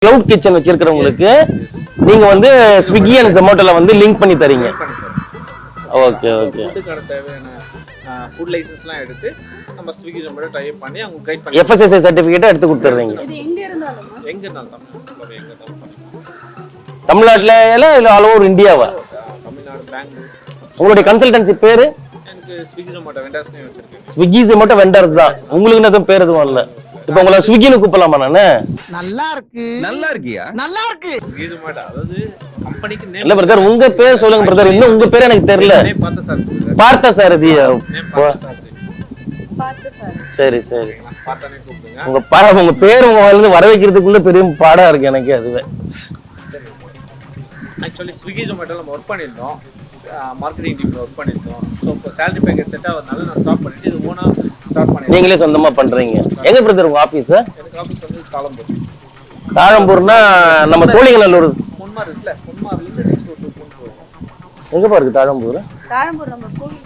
Cloud kitchen வச்சிருக்கிறவங்களுக்கு நீங்க வந்து Swiggy and ஜொமேட்டோல வந்து லிங்க் பண்ணி தரீங்க. Okay okay. ஃபுட்டுக்கான தேவையான ஃபுட் லைசன்ஸ்லாம் எடுத்து நம்ம ஸ்விக்கி ஜொமேட்டோ டைப் பண்ணி அவங்க கைட் பண்ணி FSSAI சர்டிபிகேட் எடுத்து கொடுத்துறீங்க. இது எங்க இருந்தாலும் எங்க இருந்தாலும் தமிழ்நாட்டுல இல்ல ஆல் ஓவர் இந்தியாவா? தமிழ்நாடு, பெங்களூர். உங்களுடைய கன்சல்டன்சி பேரு? எனக்கு ஸ்விக்கி ஜொமேட்டோ வெண்டர்ஸ் நேம் வச்சிருக்கேன். ஸ்விக்கி ஜொமேட்டோ வெண்டர்ஸ் தான். உங்களுக்கு எதுவும் பேர் எதுவும் இல்ல. இப்போ உங்களை ஸ்விக்கின்னு கூப்பிடலாமா நானு? நல்லா இருக்கு. நல்லா இருக்கியா? நல்லா இருக்கு. ஸ்விக்கி ஜொமேட்டோ அதாவது கம்பெனிக்கு நேம் இல்ல பிரதர், உங்க பேர் சொல்லுங்க பிரதர். இன்னும் உங்க பேர் எனக்கு தெரியல. நேம் பார்த்தா சார். பார்த்த சார் இது. நேம் பார்த்தா சார். பார்த்து சார். சரி சரி. பார்த்தானே கூப்பிடுங்க. உங்க பேர் உங்க வாயிலிருந்து வர வைக்கிறதுக்குள்ள பெரிய பாடா இருக்கு எனக்கு அதுவே. ஆக்சுவலி ஸ்விக்கி ஜொமேட்டோல நம்ம ஒர்க் பண்ணியிருந்தோம். மார்க்கெட்டிங் டீம்ல ஒர்க் பண்ணியிருந்தோம். ஸோ இப்போ சேலரி பேக்கேஜ் செட் ஆகிறதுனால நான் ஸ்டாப் பண்ணிட்டு இது ஓனா ஸ்டார்ட் பண்ணி நீங்களே சொந்தமா பண்றீங்க. எங்க பிரதர் உங்க ஆபீஸ்? எனக்கு ஆஃபீஸ் வந்து தாளம்பூர். தாழம்பூர்னா நம்ம சோழிங்கநல்லூர். பொன்மார் இருக்குல்ல, பொன்மார்லேருந்து நெக்ஸ்ட் ஒரு 2 போகும். எங்க பாருக்கு தாழம்பூர்? தாழம்பூர் நம்ம கோவில்